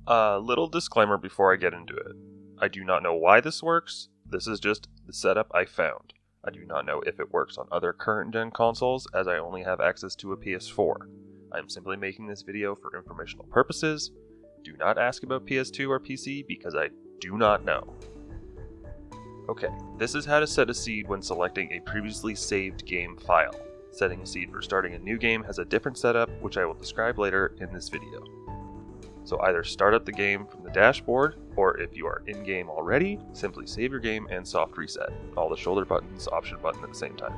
A little disclaimer before I get into it. I do not know why this works. This is just the setup I found. I do not know if it works on other current gen consoles, as I only have access to a PS4. I am simply making this video for informational purposes. Do not ask about PS2 or PC because I do not know. Okay, this is how to set a seed when selecting a previously saved game file. Setting a seed for starting a new game has a different setup, which I will describe later in this video. So either start up the game from the dashboard, or if you are in-game already, simply save your game and soft reset. All the shoulder buttons, option button at the same time.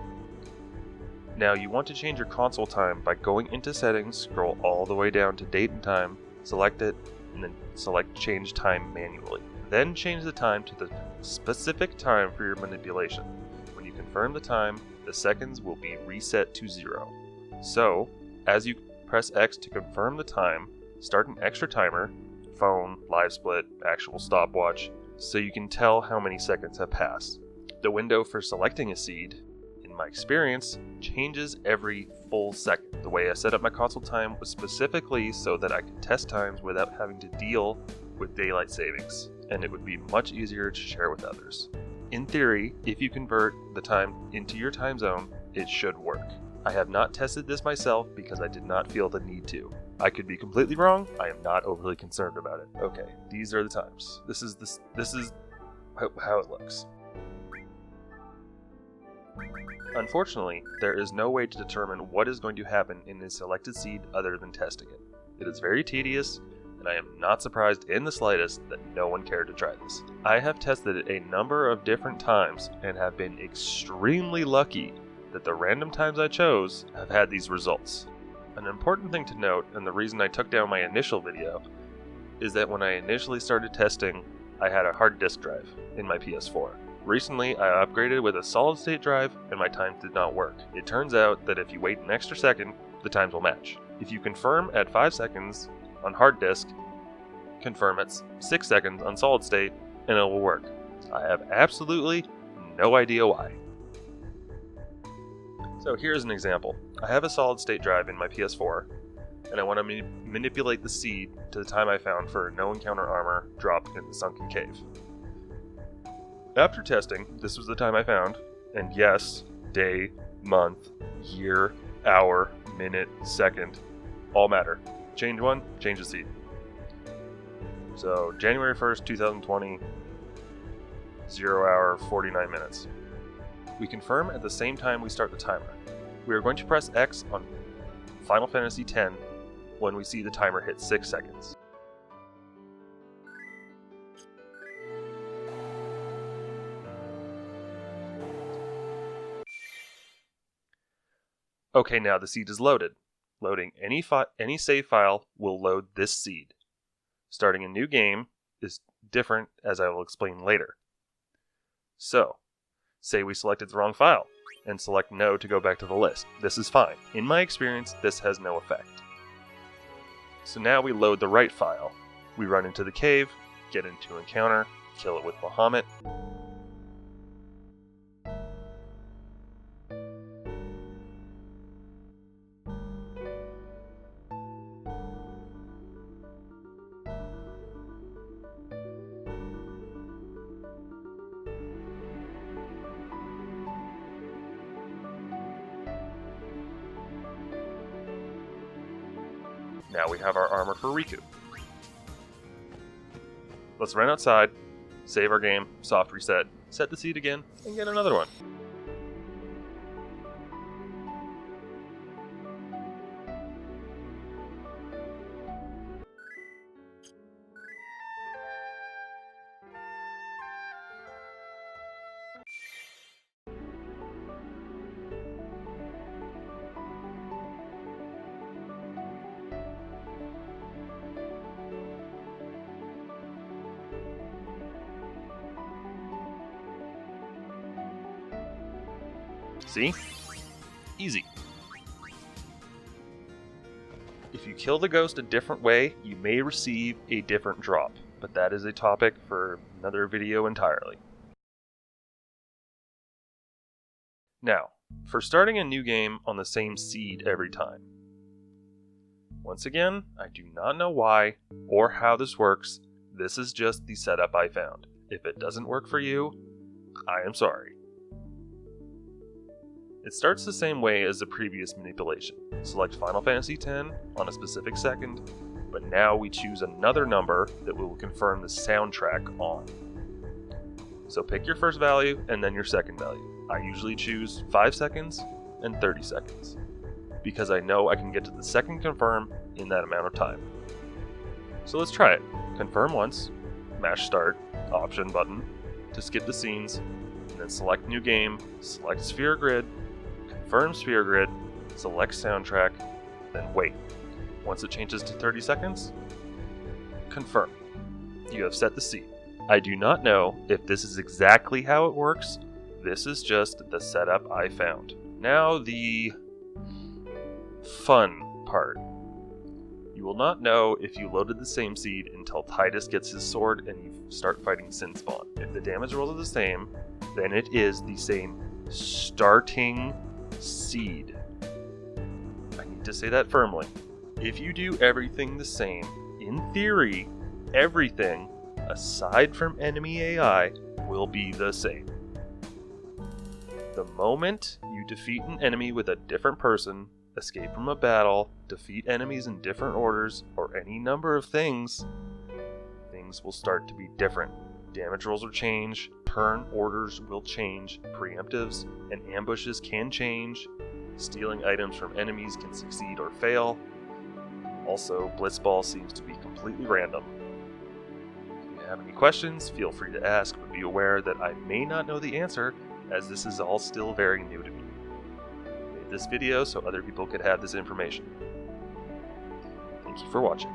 Now you want to change your console time by going into settings, scroll all the way down to date and time, select it, and then select change time manually. Then change the time to the specific time for your manipulation. When you confirm the time, the seconds will be reset to 0. So, as you press X to confirm the time, start an extra timer, phone, live split, actual stopwatch, so you can tell how many seconds have passed. The window for selecting a seed, in my experience, changes every full second. The way I set up my console time was specifically so that I could test times without having to deal with daylight savings, and it would be much easier to share with others. In theory, if you convert the time into your time zone, it should work. I have not tested this myself because I did not feel the need to. I could be completely wrong. I am not overly concerned about it. Okay, these are the times. This is how it looks. Unfortunately, there is no way to determine what is going to happen in a selected seed other than testing it. It is very tedious, and I am not surprised in the slightest that no one cared to try this. I have tested it a number of different times and have been extremely lucky that the random times I chose have had these results. An important thing to note, and the reason I took down my initial video, is that when I initially started testing, I had a hard disk drive in my PS4. Recently, I upgraded with a solid state drive and my times did not work. It turns out that if you wait an extra second, the times will match. If you confirm at 5 seconds on hard disk, confirm at 6 seconds on solid state, and it will work. I have absolutely no idea why. So here's an example. I have a solid state drive in my PS4, and I want to manipulate the seed to the time I found for no encounter armor dropped in the sunken cave. After testing, this was the time I found, and yes, day, month, year, hour, minute, second, all matter. Change one, change the seed. So January 1st, 2020, 0 hour, 49 minutes. We confirm at the same time we start the timer. We are going to press X on Final Fantasy X when we see the timer hit 6 seconds. Okay, now the seed is loaded. Loading any save file will load this seed. Starting a new game is different, as I will explain later. So, say we selected the wrong file, and select no to go back to the list. This is fine. In my experience, this has no effect. So now we load the right file. We run into the cave, get into encounter, kill it with Bahamut. Now we have our armor for Riku. Let's run outside, save our game, soft reset, set the seed again, and get another one. See? Easy. If you kill the ghost a different way, you may receive a different drop, but that is a topic for another video entirely. Now, for starting a new game on the same seed every time. Once again, I do not know why or how this works. This is just the setup I found. If it doesn't work for you, I am sorry. It starts the same way as the previous manipulation. Select Final Fantasy X on a specific second, but now we choose another number that will confirm the soundtrack on. So pick your first value and then your second value. I usually choose 5 seconds and 30 seconds, because I know I can get to the second confirm in that amount of time. So let's try it. Confirm once, mash start, option button, to skip the scenes, and then select new game, select sphere grid, confirm sphere grid, select soundtrack, then wait. Once it changes to 30 seconds, confirm. You have set the scene. I do not know if this is exactly how it works. This is just the setup I found. Now the fun part. You will not know if you loaded the same seed until Titus gets his sword and you start fighting Sin Spawn. If the damage rolls are the same, then it is the same starting seed. I need to say that firmly. If you do everything the same, in theory, everything, aside from enemy AI, will be the same. The moment you defeat an enemy with a different person, escape from a battle, defeat enemies in different orders, or any number of things will start to be different. Damage rolls will change, turn orders will change, preemptives and ambushes can change, stealing items from enemies can succeed or fail. Also, Blitzball seems to be completely random. If you have any questions, feel free to ask, but be aware that I may not know the answer, as this is all still very new to me. I made this video so other people could have this information. Thank you for watching.